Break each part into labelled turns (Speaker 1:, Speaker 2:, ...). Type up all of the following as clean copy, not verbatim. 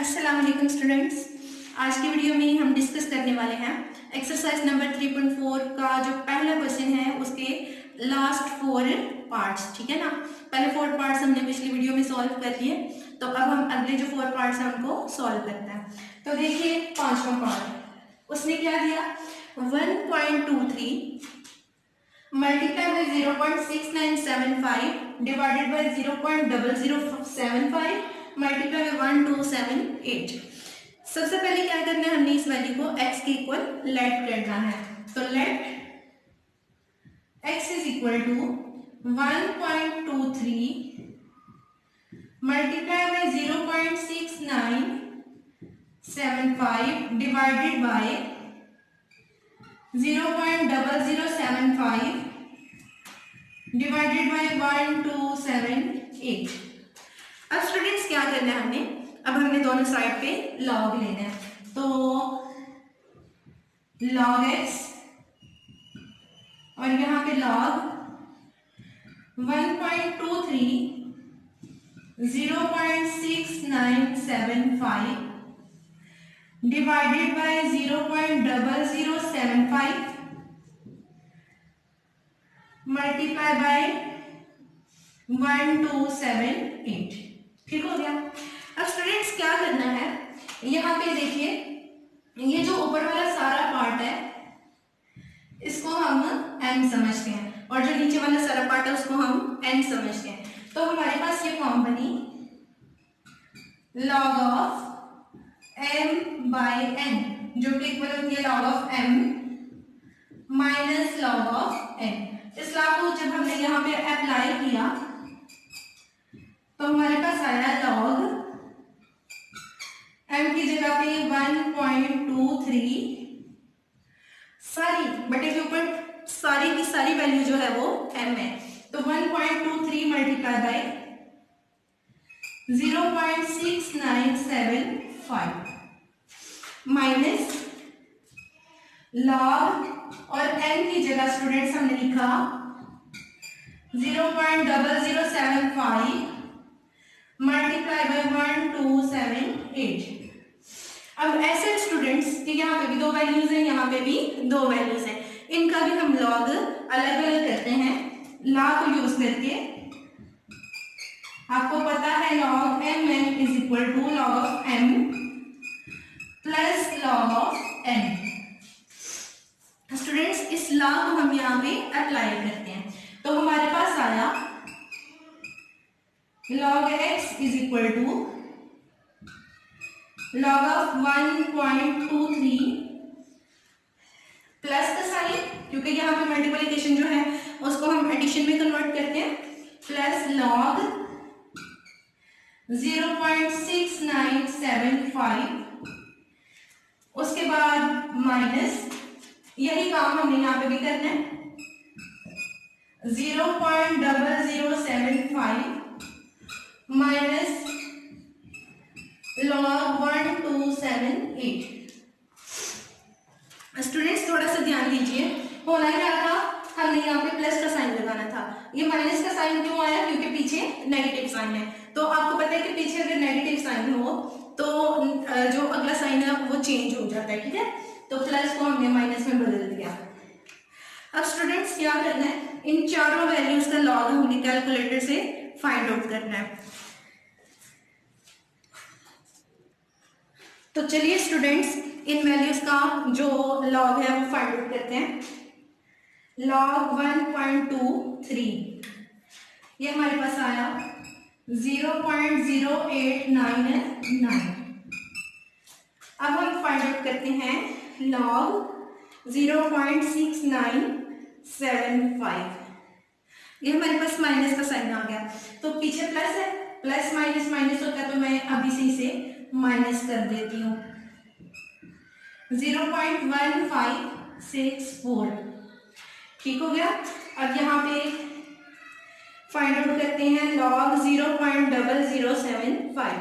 Speaker 1: अस्सलाम वालेकुम स्टूडेंट्स। आज की वीडियो में हम डिस्कस करने वाले हैं एक्सरसाइज नंबर 3.4 का जो पहला क्वेश्चन है उसके लास्ट 4 पार्ट्स। ठीक है ना, पहले 4 पार्ट्स हमने पिछली वीडियो में सॉल्व कर लिए, तो अब हम अगले जो 4 पार्ट्स हैं उनको सॉल्व करना है। तो देखिए पांचवा पार्ट, उसने क्या दिया 1.23 multiply by 0.6975 divided by 0.0075 multiply by 1278। सबसे पहले क्या करना है, हमने इस वैल्यू को x के इक्वल लेट करना है। तो let x is equal to 1.23 multiply by 0.6975 divided by 0.0075 divided by 1278। अब स्टूडेंट्स क्या करना है हमने, अब हमने दोनों साइड पे लॉग लेना है। तो लॉग x और यहाँ पे log 1.23 0.6975 divided by 0.0075 multiply by 1278। ठीक हो गया। अब स्टूडेंट्स क्या करना है, यहाँ पे देखिए ये जो ऊपर वाला सारा पार्ट है इसको हम m समझते हैं और जो नीचे वाला सारा पार्ट है उसको हम n समझते हैं। तो हमारे पास ये फॉर्म बनी log of m by n जो कि इक्वल होती है log of m minus log of n। इस लॉ को जब हमने यहाँ पे अप्लाई किया तो हमारे पास आया log m की जगह पे 1.23 सारी बटे के ऊपर सारी की सारी वैल्यू जो है वो m है। तो 1.23 मल्टीप्लाई बाई 0.6975 माइनस log और n की जगह स्टूडेंट्स हमने लिखा 0.0075 मल्टीप्लाई बाई 1278। अब ऐसे स्टूडेंट्स कि यहाँ पे भी दो वैल्यूज हैं, यहाँ पे भी दो वैल्यूज हैं, इनका भी हम लॉग अलग अलग करते हैं लॉ को यूज करके। आपको पता है log m n is equal to log of m plus log of n। Students इस लॉ को हम यहाँ पे अप्लाई करते हैं, तो हमारे पास आया log x is equal to log of 1.23 plus का साइन, क्योंकि यहाँ पे मल्टीप्लिकेशन जो है उसको हम एडिशन में कन्वर्ट करते हैं, प्लस log 0.6975 उसके बाद माइनस यही काम हमने यहाँ पे भी करना है 0.0075 माइनस log 1278। स्टूडेंट्स थोड़ा सा ध्यान दीजिए, होना क्या था, हमने यहाँ पे प्लस का साइन लगाना था, ये माइनस का साइन क्यों आया, क्योंकि पीछे नेगेटिव साइन है। तो आपको पता है कि पीछे अगर नेगेटिव साइन हो तो जो अगला साइन है वो चेंज हो जाता है। ठीक है, तो प्लस को हमने माइनस में बदल दिया। अब स्टूडेंट्स क्या करना है, इन चारों वैल्यूज का लॉग हमने कैलकुलेटर से फाइंड आउट करना है। तो चलिए स्टूडेंट्स इन वैल्यूज का जो लॉग है वो फाइंड आउट करते हैं। log 1.23 ये हमारे पास आया 0.0899। अब हम फाइंड आउट करते हैं log 0.6975। ये हमारे पास माइनस का साइन आ गया, तो पीछे प्लस है, प्लस माइनस माइनस होता है, तो मैं अभी से इसे माइनस कर देती हूँ 0.1564। ठीक हो गया। अब यहाँ पे फाइंड आउट करते हैं log 0.0075,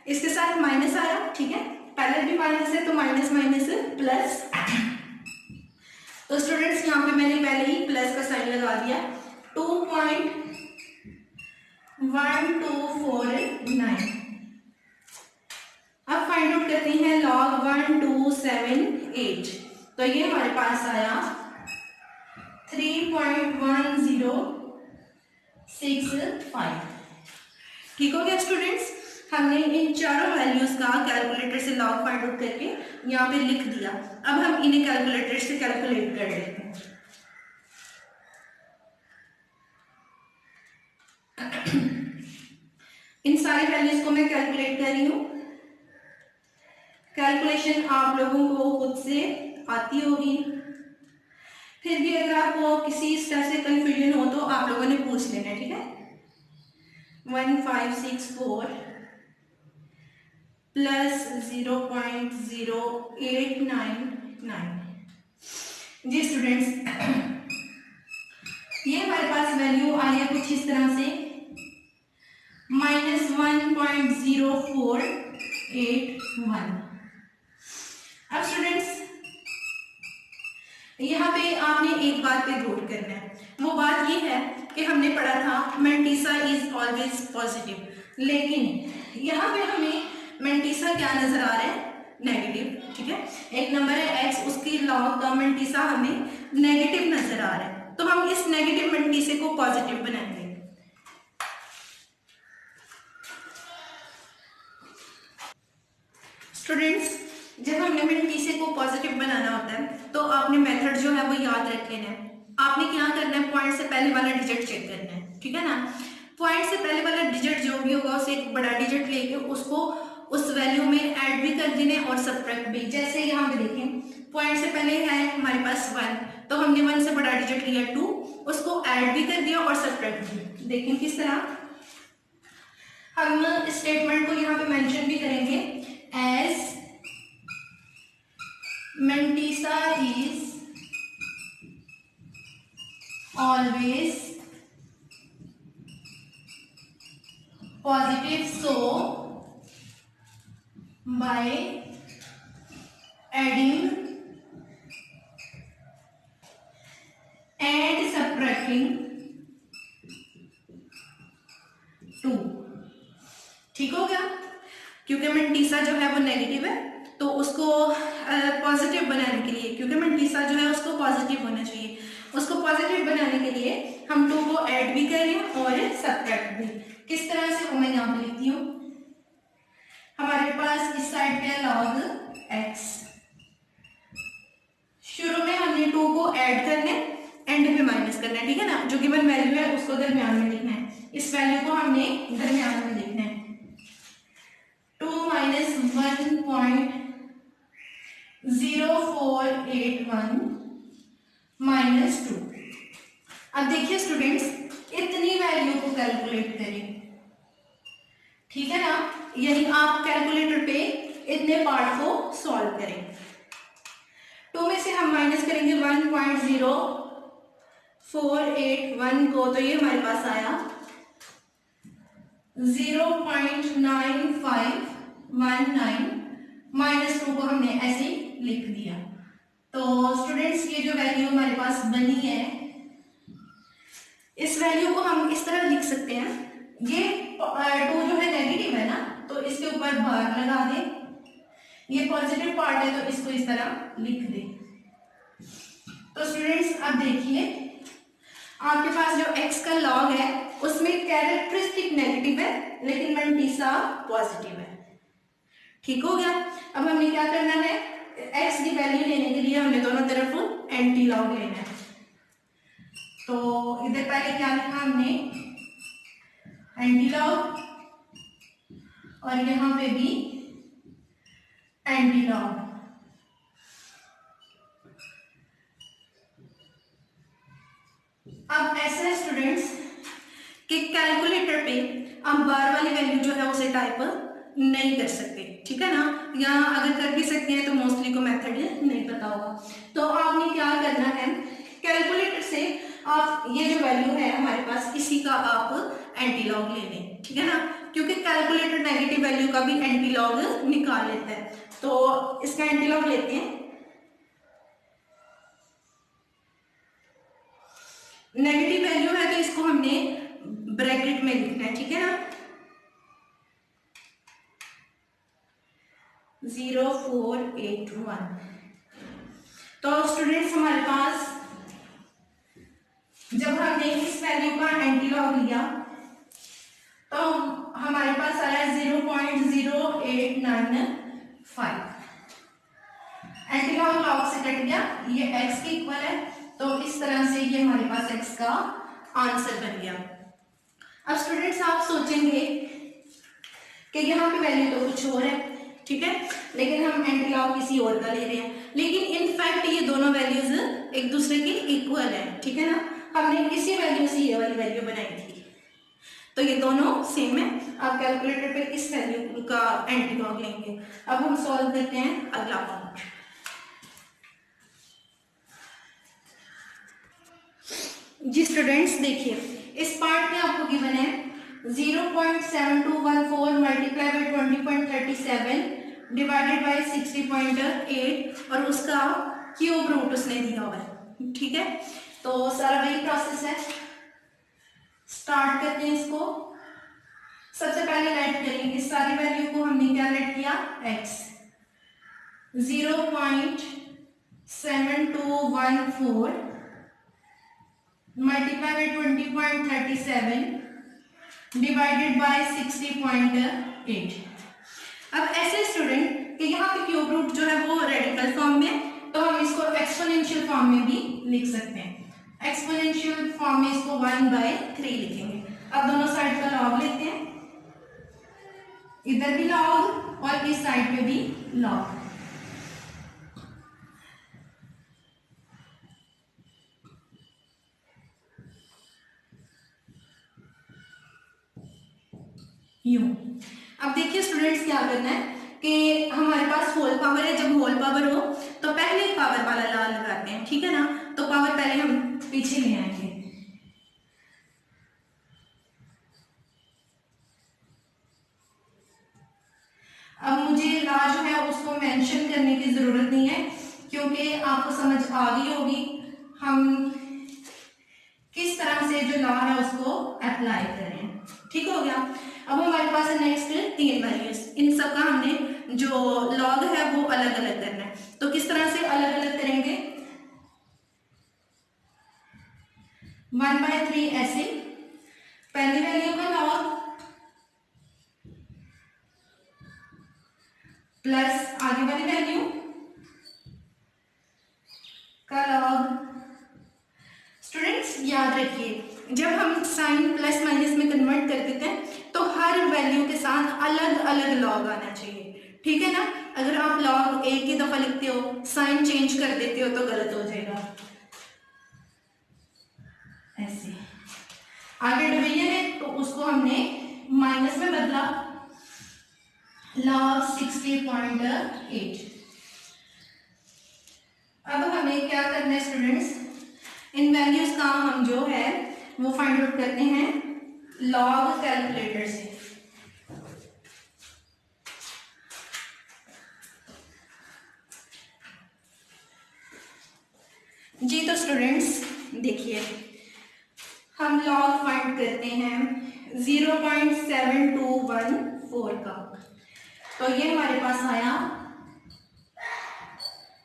Speaker 1: इसके साथ माइनस आया। ठीक है, पहले भी माइनस है तो माइनस माइनस प्लस। तो स्टूडेंट्स यहाँ पे मैंने पहले ही प्लस का साइन लगा दिया 2.1249। अब 8, तो ये हमारे पास आया 3.1065। ठीक हो गया स्टूडेंट्स, हमने इन चारों वैल्यूज का कैलकुलेटर से लॉग फाइंड आउट करके यहाँ पे लिख दिया। अब हम इन्हें कैलकुलेटर से कैलकुलेट कर लेते हैं। इन सारी वैल्यूज को मैं कैलकुलेट कर रही हूँ। कैलकुलेशन आप लोगों को खुद से आती होगी, फिर भी अगर आपको किसी तरह से कंफ्यूजन हो तो आप लोगों ने पूछ लेना, ठीक है। 1564 प्लस 0.0899। जी स्टूडेंट्स, ये हमारे पास वैल्यू आई है कुछ इस तरह से -1.0481। अब स्टूडेंट्स यहाँ पे आपने एक बात पे गौर करना है, वो बात ये है कि हमने पढ़ा था मेंटिसा इज ऑलवेज पॉजिटिव, लेकिन यहाँ पे हमें मेंटिसा क्या नजर आ रहा है, नेगेटिव। ठीक है, एक नंबर है x, उसकी लॉग का मेंटिसा हमें नेगेटिव नजर आ रहा है, तो हम इस नेगेटिव मेंटिसे को पॉजिटिव बनाएंगे। स्टूडेंट्स, जब हमने मेंटिसे को पॉजिटिव बनाना होता है तो आपने मेथड जो है वो याद रख लेना है। आपने क्या करना है, पॉइंट से पहले वाला डिजिट चेक करना है, ठीक है ना। पॉइंट से पहले वाला डिजिट जो भी होगा उसे एक बड़ा डिजिट लेके उसको उस वैल्यू में ऐड भी कर देना और सब्ट्रैक्ट भी। जैसे यहाँ पे देखें, पॉइंट से पहले है हमारे पास 1, तो हमने 1 से बड़ा डिजिट लिया 2, उसको ऐड भी कर दिया और सब्ट्रैक्ट भी। देखें किस तरह हम स्टेटमेंट को यहाँ पे मेंशन भी करेंगे, as mantissa is always positive, so by adding and subtracting 2, ठीक हो गया। क्योंकि मेंटिसा जो है वो नेगेटिव है तो उसको पॉजिटिव बनाने के लिए, क्योंकि मेंटिसा जो है उसको पॉजिटिव होना चाहिए, उसको पॉजिटिव बनाने के लिए हम 2 को ऐड भी करें और सब्ट्रैक्ट भी। किस तरह से वो मैं यहाँ पे लिखती हूँ, हमारे पास इस साइड पे लॉग x, शुरू में हमने 2 को ऐड करना है, एंड में माइनस करना है, ठीक है ना। जो गिवन वैल्यू है उसको दरमियान में लिखना है, इस वैल्यू को हमने दरमियान में लिखना है। 2 माइनस 1.0481 माइनस 2। अब देखिए स्टूडेंट्स, इतनी वैल्यू को कैलकुलेट करें, ठीक है ना, यानी आप कैलकुलेटर पे इतने पार्ट को सॉल्व करें। 2 में से हम माइनस करेंगे 1.0481 को, तो ये हमारे पास आया 0.9519 माइनस 2 को हमने ऐसे लिख दिया। तो स्टूडेंट्स, ये जो वैल्यू हमारे पास बनी है, इस वैल्यू को हम इस तरह लिख सकते हैं, ये 2 जो है नेगेटिव है ना, तो इसके ऊपर बार लगा दें, ये पॉजिटिव पार्ट है तो इसको इस तरह लिख दें। तो स्टूडेंट्स अब देखिए, आपके पास जो x का लॉग है उसमें कैरेक्टरिस्टिक नेगेटिव है लेकिन मेंटिसा पॉजिटिव है, ठीक हो गया। अब हमने क्या करना है, x की वैल्यू लेने के लिए हमने दोनों तरफ एंटी लॉग लेना है। तो इधर पहले क्या लिखा हमने, एंटी लॉग, और यहाँ पे भी एंटी लॉग। अब ऐसा है स्टूडेंट्स कि कैलकुलेटर पे हम बार वाली वैल्यू जो है उसे टाइप नहीं कर सकते, ठीक है ना, या अगर कर भी सकते हैं तो मोस्टली को मेथड नहीं पता होगा। तो आपने क्या करना है, कैलकुलेटर से आप ये जो वैल्यू है हमारे पास इसी का आप एंटी लॉग ले लें, ठीक है ना, क्योंकि कैलकुलेटर नेगेटिव वैल्यू का भी एंटी लॉग निकाल लेता है। तो इसका एंटी लॉग लेते हैं, नेगेटिव वैल्यू है तो इसको हमने ब्रैकेट में लिखना है, ठीक है ना, 0481। तो स्टूडेंट्स हमारे पास जब हमने इस वैल्यू का एंटी लॉग लिया तो हमारे पास आया 0.0895। एंटी लॉग लॉग से कट गया, ये x के इक्वल है, तो इस तरह से ये हमारे पास x का आंसर बन गया। अब स्टूडेंट्स आप सोचेंगे कि यहाँ पे वैल्यू तो कुछ और है, ठीक है, लेकिन हम एंटी लॉग किसी और का ले रहे हैं, लेकिन इनफैक्ट ये दोनों वैल्यूज एक दूसरे के इक्वल है, ठीक है ना। हमने इसी वैल्यू से ये वाली वैल्यू बनाई थी, तो ये दोनों सेम है। आप कैलकुलेटर पे इस वैल्यू का एंटी लॉग लेंगे। अब हम सॉल्व करते हैं अगला पार्ट। जी स्टूडेंट्स देखिए, इस पार्ट में आपको गिवन है 0.7214 मल्टीप्लाई बाई 20.37 डिवाइडेड बाई 60.8 और उसका क्यूब रूट उसने दिया हुआ है, ठीक है। तो सारा वही प्रोसेस है, स्टार्ट करते हैं इसको। सबसे पहले लेट करेंगे इस सारी वैल्यू को, हमने क्या लेट किया x 0.7214 multiply by 20.37 divided by 60.8। अब ऐसे स्टूडेंट कि यहाँ पे क्यूब रूट जो है वो रेडिकल फॉर्म में, तो हम इसको एक्सपोनेंशियल फॉर्म में भी लिख सकते हैं। एक्सपोनेंशियल फॉर्म में इसको 1/3 लिखेंगे। अब दोनों साइड का लॉग लेते हैं, इधर भी लॉग और इस साइड पे भी लॉग। यूं। अब देखिए स्टूडेंट्स क्या करना है कि हमारे पास होल पावर है, जब होल पावर हो तो पहले पावर वाला ला लगाते हैं, ठीक है ना। तो पावर पहले हम पीछे ले आएंगे। अब मुझे ला जो है उसको मेंशन करने की जरूरत नहीं है, क्योंकि आपको समझ आ गई होगी हम किस तरह से जो लॉ है उसको अप्लाई करें, ठीक हो गया। अब हमारे पास है नेक्स्ट 3 वैल्यूज, इन सब का हमने जो लॉग है वो अलग अलग करना है। तो किस तरह से अलग अलग करेंगे, 1/3 ऐसे पहली वैल्यू का लॉग प्लस आगे वाली वैल्यू का लॉग। स्टूडेंट्स याद रखिए, जब हम साइन प्लस माइनस में कन्वर्ट कर देते हैं तो हर वैल्यू के साथ अलग अलग लॉग आना चाहिए, ठीक है ना। अगर आप लॉग एक ही दफा लिखते हो, साइन चेंज कर देते हो तो गलत हो जाएगा। ऐसे आगे डिवीजन है तो उसको हमने माइनस में बदला, log 60.8। अब हमें क्या करना है स्टूडेंट्स, इन वैल्यूज का हम जो है वो फाइंड आउट करते हैं लॉग कैलकुलेटर से। जी तो स्टूडेंट्स देखिए, हम लॉग फाइंड करते हैं 0.7214 का, तो ये हमारे पास आया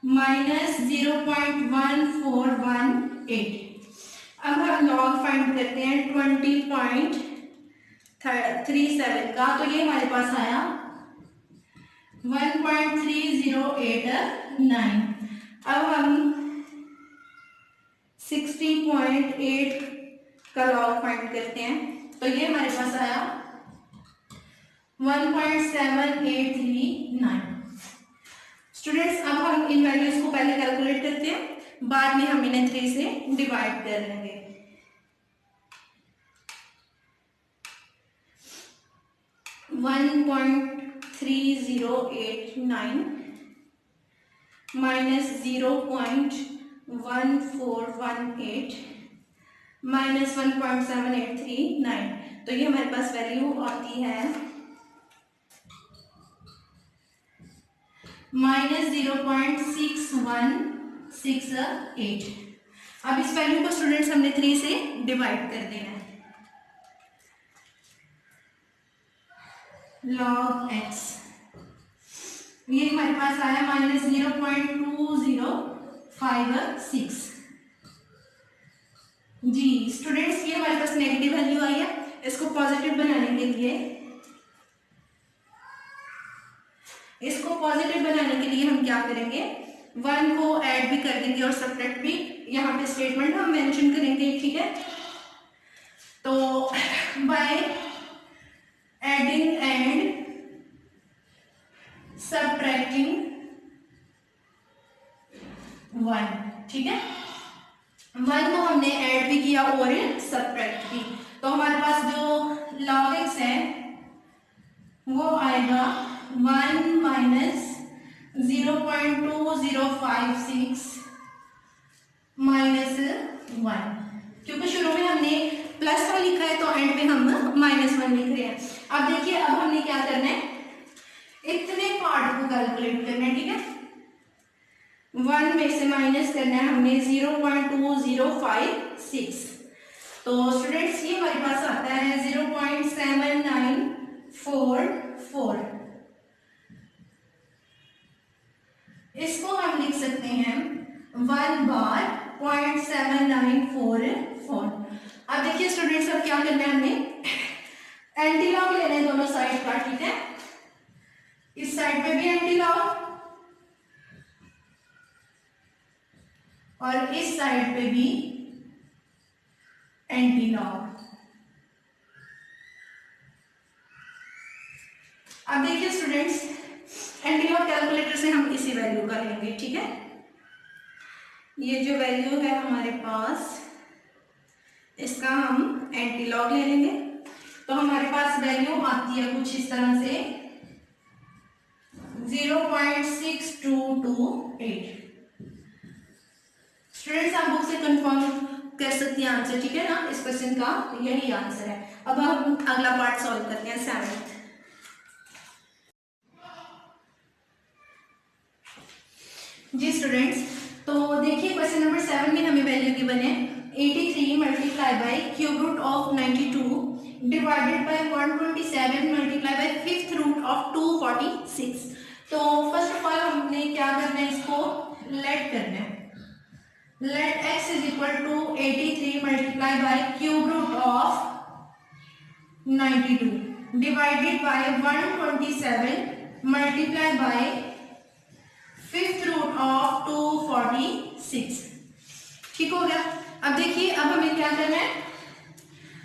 Speaker 1: -0.1418। अब हम लॉग फाइंड करते हैं 20.37 का, तो ये हमारे पास आया 1.3089। अब हम 60.8 का लॉग फाइंड करते हैं, तो ये हमारे पास आया 1.7839। स्टूडेंट्स अब हम इन वैल्यूज को पहले कैलकुलेट करते हैं, बाद में हम इन्हें 3 से डिवाइड कर लेंगे। 1.3089 माइनस 0.1418 माइनस 1.7839, तो ये हमारे पास वैल्यू आती है -0.6168। अब इस वैल्यू को स्टूडेंट्स हमने 3 से डिवाइड कर देना है। log x, ये हमारे पास आया -0.20 5 6। जी स्टूडेंट्स, ये हमारे पास नेगेटिव वैल्यू आई है। इसको पॉजिटिव बनाने के लिए हम क्या करेंगे, 1 को ऐड भी कर देंगे और सब्ट्रैक्ट भी। यहाँ पे स्टेटमेंट हम मेंशन करेंगे, ठीक है। तो बाय एडिंग एंड सब्ट्रैक्टिंग 1, ठीक है। 1 को हमने ऐड भी किया और सब्ट्रैक्ट भी, तो हमारे पास जो log x है वो आएगा 1 माइनस 0.2056 माइनस 1, क्योंकि शुरू में हमने +1 लिखा है तो एंड में हम -1 लिख रहे हैं। अब देखिए, अब हमने क्या करना है, इतने पार्ट को कैलकुलेट करना है, ठीक है। 1 में से माइनस करना है हमने 0.2056, तो स्टूडेंट्स ये हमारे पास आता है 0.7944। इसको हम लिख सकते हैं 1 बार 0.7944। अब देखिए स्टूडेंट्स, अब क्या करना है, हमें एंटीलॉग लेना है दोनों साइड का, ठीक है। इस साइड पे भी एंटीलॉग और इस साइड पे भी एंटीलॉग। अब देखिए स्टूडेंट्स, एंटीलॉग कैलकुलेटर से हम इसी वैल्यू का लेंगे, ठीक है। ये जो वैल्यू है हमारे पास, इसका हम एंटीलॉग ले लेंगे, तो हमारे पास वैल्यू आती है कुछ इस तरह से 0.6228। स्टूडेंट्स, आप बुक से कंफर्म कर सकती हैं आंसर, ठीक है ना। इस क्वेश्चन का यही आंसर है। अब हम अगला पार्ट सॉल्व करते हैं, 7th। जी स्टूडेंट्स, तो देखिए क्वेश्चन नंबर 7 में हमें वैल्यू गिवन है 83 multiply by cube root of 92 divided by 127 multiply by fifth root of 246। तो फर्स्ट ऑफ ऑल हमने क्या करना है, इसको लेट करना है। Let x is equal to 83 multiply by cube root of 92 divided by 127 multiply by fifth root of 246। ठीक हो गया। अब देखिए, अब हमें क्या करना है,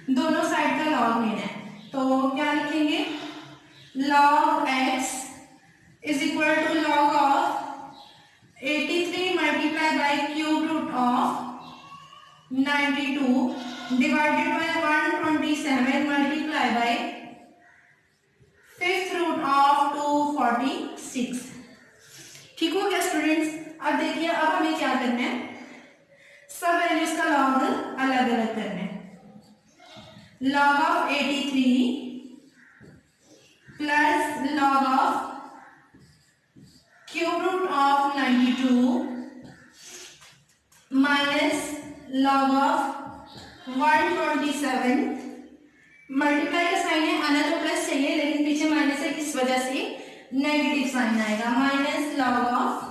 Speaker 1: दोनों साइड का लॉग लेना है। तो क्या लिखेंगे, log x is equal to log of 83 multiply by cube root of 92 divided by 127 multiply by fifth root of 246। ठीक हो गया स्टूडेंट्स। अब देखिए, अब हमें क्या करना है, सब वैल्यूज का लॉग अलग अलग करना है। log of 83 plus log of cube root of 92 minus log of 127। Multiply का साइन है, आना तो प्लस चाहिए लेकिन पीछे माइनस है, इस वजह से नेगेटिव साइन आएगा। Minus log of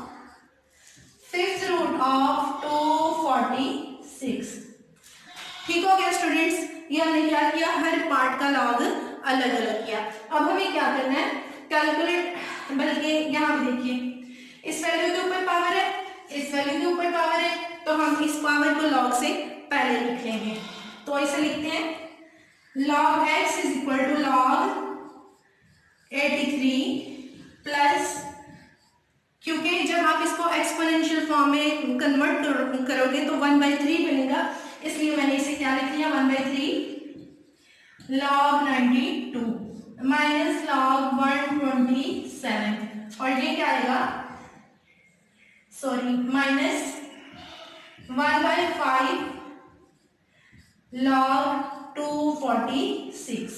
Speaker 1: fifth root of 246। ठीक हो गया स्टूडेंट्स। ये हमने क्या किया, हर पार्ट का लॉग अलग अलग किया। अब हमें क्या करना है, कैलकुलेट, बल्कि यहाँ पे देखिए, इस वैल्यू के ऊपर पावर है, इस वैल्यू के ऊपर पावर है, तो हम इस पावर को लॉग से पहले लिख लेंगे। तो इसे लिखते हैं log x is equal to log 83 plus, क्योंकि जब आप इसको एक्सपोनेंशियल फॉर्म में कन्वर्ट करोगे तो 1/3 बनेगा, इसलिए मैंने इसे क्या लिख लिया, 1/3 log 92 माइनस log 127, और ये क्या आएगा, सॉरी माइनस 1/5 log 246।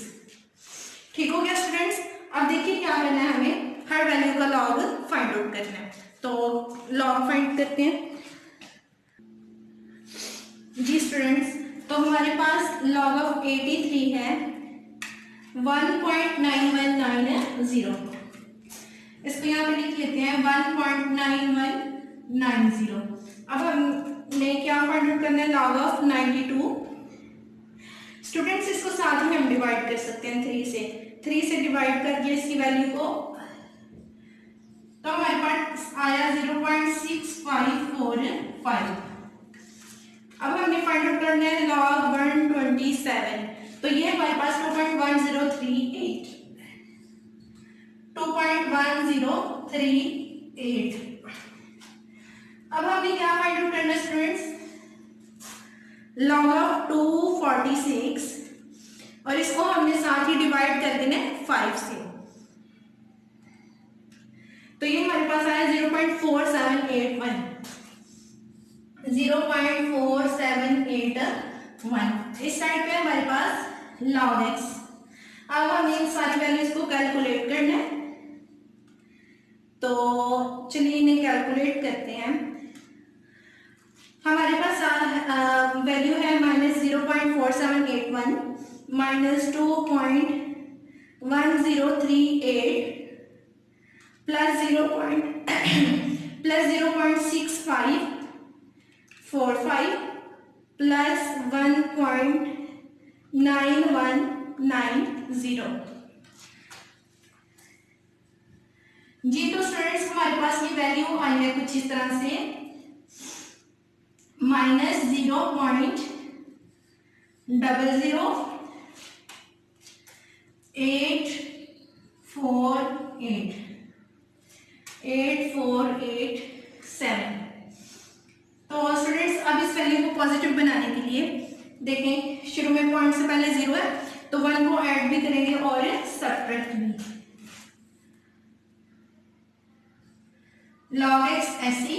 Speaker 1: ठीक हो गया स्टूडेंट्स। अब देखिए क्या करना है, हमें हर वैल्यू का लॉग फाइंड आउट करना है। तो लॉग फाइंड करते हैं। जी स्टूडेंट्स, तो हमारे पास log ऑफ 83 है 1.9190। इसको यहाँ पे लिख लेते हैं 1.9190। अब हमने क्या फाइंड आउट करना है, लॉग ऑफ 92। स्टूडेंट्स इसको साथ में हम डिवाइड कर सकते हैं 3 से डिवाइड करके इसकी वैल्यू को, तो हमारे पास आया 0.6545। अब हमने फाइंड आउट करना है लॉग 127, तो ये हमारे पास 2.1038 2.1038। अब हमें क्या फाइंड आउट करना है स्टूडेंट्स, लॉग ऑफ 246, और इसको हमने साथ ही डिवाइड कर देना 5 से, तो ये हमारे पास आया 0.4781 0.4781। इस साइड पे हमारे पास log x। अब हमें इन सारी वैल्यूज को कैलकुलेट करना है, तो चलिए इन्हें कैलकुलेट करते हैं। हमारे पास वैल्यू है -0.4781 -2.1038 प्लस 0.6545 प्लस 1.9190। जी तो स्टूडेंट्स हमारे पास ये वैल्यू आई है कुछ इस तरह से, -0.00848 8487। तो स्टूडेंट्स अब इस वैल्यू को पॉजिटिव बनाने के लिए देखें, शुरू में पॉइंट से पहले 0 है तो 1 को ऐड भी करेंगे और सब्ट्रैक्ट भी। log x ऐसी,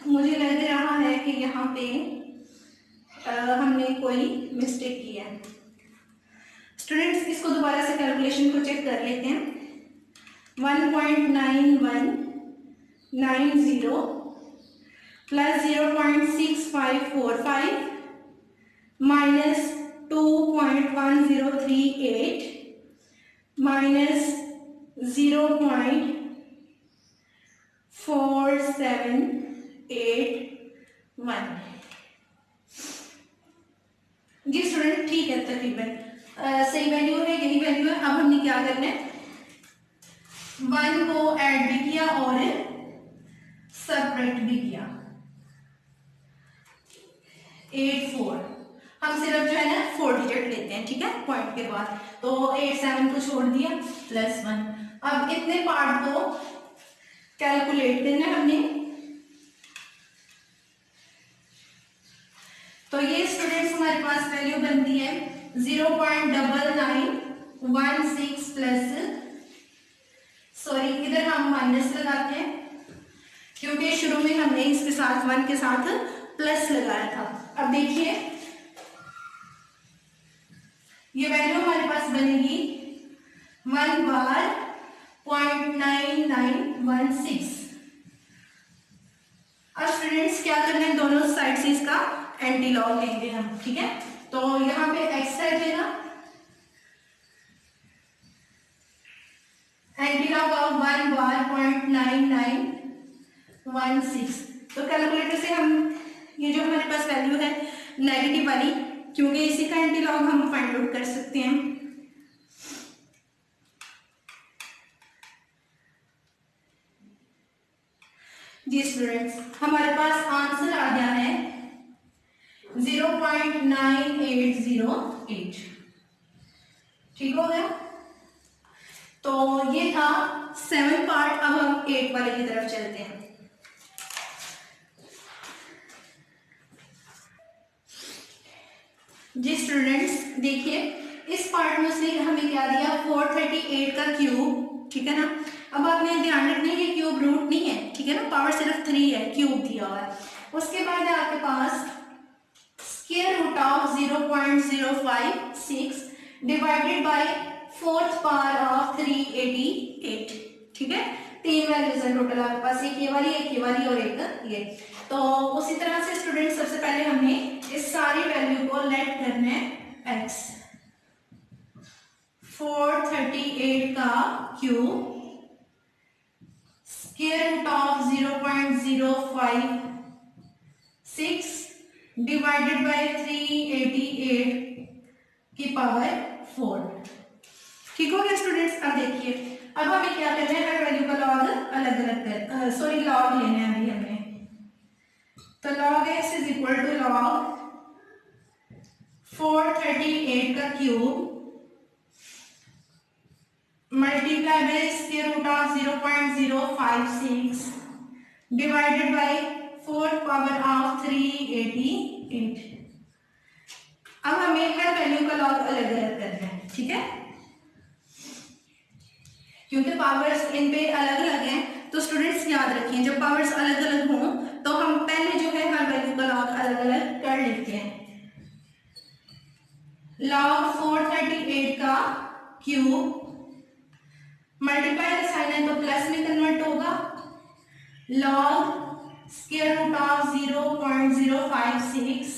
Speaker 1: मुझे लग रहा है कि यहाँ पे हमने कोई मिस्टेक किया है। स्टूडेंट्स इसको दोबारा से कैलकुलेशन को चेक कर लेते हैं। 1.9190 प्लस 0.6545 माइनस 2.1038 माइनस 0.4781। जी स्टूडेंट ठीक है, तकरीबन सही वैल्यू है, यही वैल्यू है। अब हमने क्या करना है, 1 को ऐड भी किया और सब्ट्रैक्ट भी किया। 84 हम सिर्फ जो है ना 4 डिजिट लेते हैं, ठीक है, पॉइंट के बाद, तो 87 को छोड़ दिया प्लस 1। अब इतने पार्ट को कैलकुलेट करना है हमने, तो ये स्टूडेंट्स हमारे पास वैल्यू बनती है 0.9916 प्लस, सॉरी इधर हम माइनस लगाते हैं क्योंकि शुरू में हमने इसके साथ 1 के साथ प्लस लगाया था। अब देखिए ये वैल्यू हमारे पास बनेगी 1 बार 0.9916। अब स्टूडेंट्स क्या करना है, दोनों साइड से इसका एंटी लॉग लेंगे हम, ठीक है। तो यहाँ पे एक्स साइड लेना, एंटी लॉग ऑफ 1 बार 0.9916। तो कैलकुलेटर से हम ये जो हमारे पास वैल्यू है नेगेटिव वाली, क्योंकि इसी का एंटी लॉग हम फाइंड आउट कर सकते हैं। जी स्टूडेंट्स हमारे पास आंसर आ गया है 0.9808। ठीक हो गया, तो ये था 7 पार्ट। अब हम 8 वाले की तरफ चलते हैं। जी स्टूडेंट्स देखिए इस पार्ट में से हमें क्या दिया, 438 का क्यूब, ठीक है ना। अब आपने ध्यान रखना है ये क्यूब रूट नहीं है, ठीक है ना, पावर सिर्फ 3 है, क्यूब दिया हुआ है। उसके बाद है आपके पास square root of 0.056 divided by 4th power of 388, ठीक है। 3 वैल्यूज है टोटल आपके पास, एक ये वाली और एक ये। तो उसी तरह से स्टूडेंट सबसे पहले हमने इस सारी वैल्यू को लेट करना है x। 438 का cube square root of 0.056 divided by 388 की पावर 4। ठीक हो गया स्टूडेंट्स। अब देखिए, अब हमें क्या करना है, हर वैल्यू का लॉग अलग अलग कर लॉग लेना है अभी हमें। तो log x is equal to log 438 का cube multiply by square root of 0.056 divided by 4 power of 388। अब हमें हर वैल्यू का लॉग अलग अलग करना है, ठीक है, क्योंकि पावर्स इन पे अलग अलग हैं। तो स्टूडेंट्स याद रखिए, जब पावर्स अलग अलग हों तो हम पहले जो है हर वैल्यू का लॉग अलग अलग कर लेते हैं। log 438 का क्यूब मल्टीप्लाई का साइन है तो प्लस में कन्वर्ट होगा, log स्क्वायर रूट ऑफ 0.056,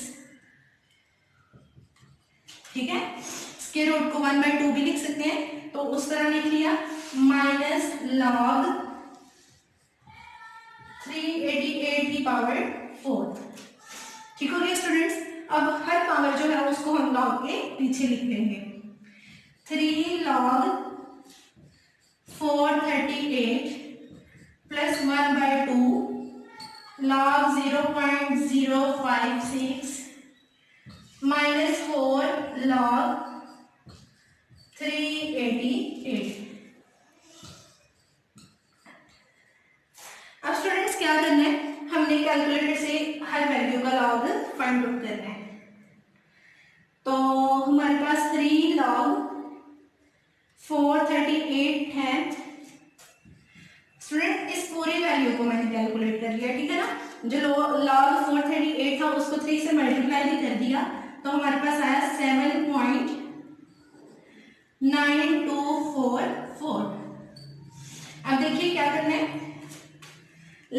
Speaker 1: ठीक है, स्क्वायर रूट को 1/2 भी लिख सकते हैं, तो उस तरह लिख लिया, माइनस log 388 की पावर 4। ठीक हो गया स्टूडेंट्स। अब हर पावर जो है उसको हम लॉग के पीछे लिख देंगे। 3 log 438 plus 1/2 log 0.056 minus 4 log 388। अब स्टूडेंट्स क्या करना है, हमने कैलकुलेटर से हर वैल्यू का लॉग फाइंड आउट करना है। तो हमारे पास 3 log 438 है। स्टूडेंट इस पूरी वैल्यू को मैंने कैलकुलेट कर लिया, ठीक है ना, जो log 438 था उसको 3 से मल्टीप्लाई भी कर दिया, तो हमारे पास आया 7.9244। अब देखिए क्या करना है,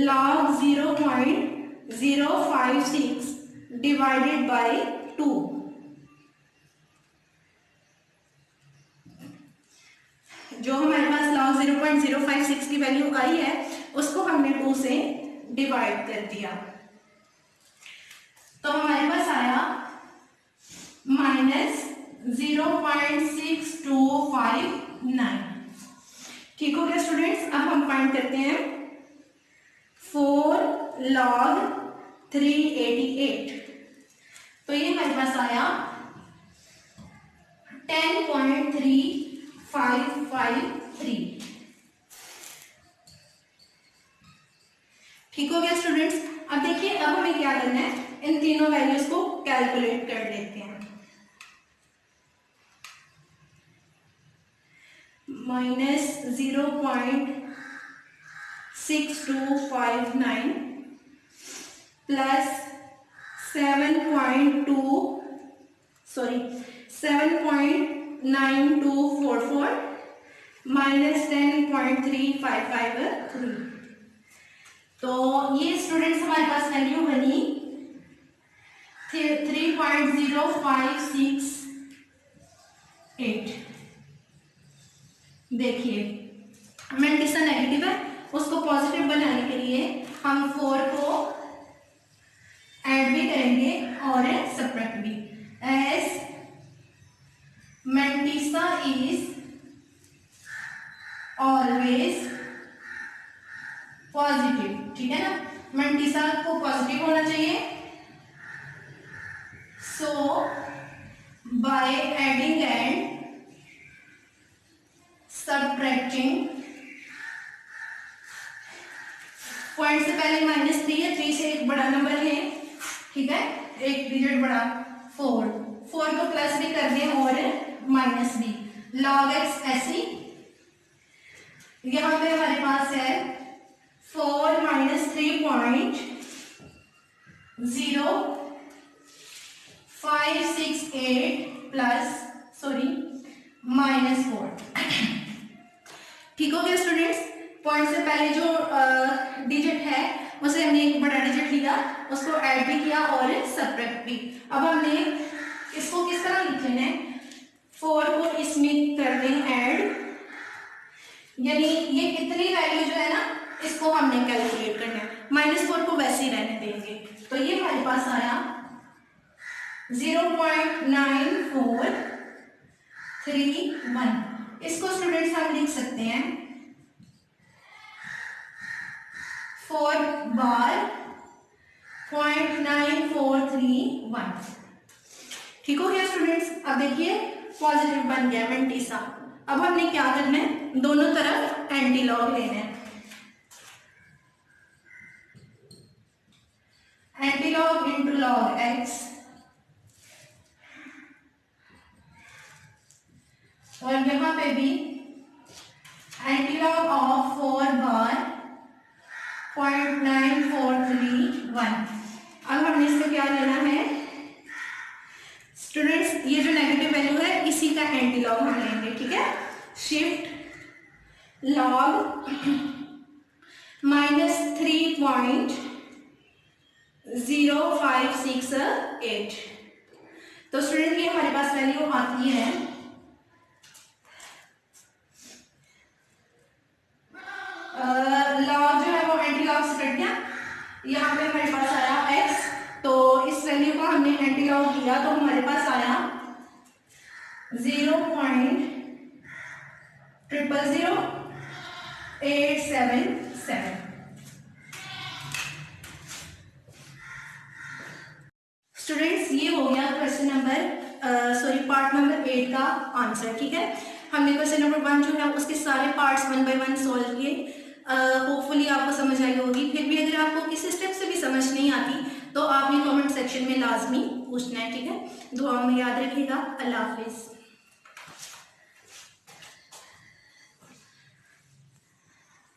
Speaker 1: log 0.056 डिवाइडेड बाय 2, जो हमारे पास log 0.056 की वैल्यू आई है उसको हमने 2 से डिवाइड कर दिया, तो हमारे पास आया -0.6259। ठीक हो गया स्टूडेंट्स। अब हम फाइंड करते हैं 4 log 388, तो ये हमारे पास आया 10.3553। ठीक हो गया स्टूडेंट्स। अब देखिए, अब हमें क्या करना है, इन तीनों वैल्यूज को कैलकुलेट कर लेते हैं। -0.6259 प्लस 7.9244 माइनस 10.3553। तो ये स्टूडेंट्स हमारे पास वैल्यू बनी 3.0568। देखिए मेंटिसा नेगेटिव है, उसको पॉजिटिव बनाने के लिए हम 4 को ऐड भी करेंगे और सब्ट्रैक्ट भी। As mantissa is always positive, ठीक है ना, मेंटिसा को पॉजिटिव होना चाहिए। So by adding and subtracting, point से पहले -3 है, 3 से एक बड़ा नंबर है, ठीक है, एक डिजिट बड़ा 4 को प्लस भी कर दें और माइनस भी, log x ऐसी, यहां पे हमारे पास है 4 - 3.0568 प्लस -4। ठीक हो गया स्टूडेंट्स। पॉइंट से पहले जो डिजिट है उसे हमने एक बड़ा डिजिट लिया, उसको ऐड भी किया और सब्ट्रैक्ट भी। अब हमने इसको किस तरह लिख लेना है, 4 को इसमें कर दें ऐड, यानी ये कितनी वैल्यू जो है ना इसको वो हमने कैलकुलेट करना है, -4 को वैसे ही रहने देंगे। तो ये हमारे पास आया 0.9431। इसको स्टूडेंट्स हम लिख सकते हैं 4 बार 0.9431। ठीक हो गया स्टूडेंट्स। अब देखिए पॉजिटिव बन गया मेंटिसा। अब हमने क्या करना है, दोनों तरफ एंटी लॉग लेना है। Anti log into log x, और यहां पे भी एंटी लॉग ऑफ 4 बार 0.9431। अब हमने इसमें क्या लेना है स्टूडेंट्स, ये जो नेगेटिव वैल्यू है इसी का एंटी लॉग हम लेंगे। ठीक है, शिफ्ट लॉग -3.0568। तो स्टूडेंट ये हमारे पास वैल्यू आती है लॉग जो है वो एंटी लॉग से कट गया, यहाँ पे हमारे पास आया x, तो इस वैल्यू को हमने एंटी लॉग किया तो हमारे पास आया 0.000877। स्टूडेंट्स ये हो गया क्वेश्चन नंबर पार्ट नंबर 8 का आंसर। ठीक है, हमने क्वेश्चन नंबर 1 जो है उसके सारे पार्ट्स 1 बाय 1 सॉल्व किए। होपफुली आपको समझ आई होगी। फिर भी अगर आपको किसी स्टेप से भी समझ नहीं आती तो आपने कमेंट सेक्शन में लाजमी पूछना है। ठीक है, दुआओं में याद रखिएगा। अल्लाह हाफिज़।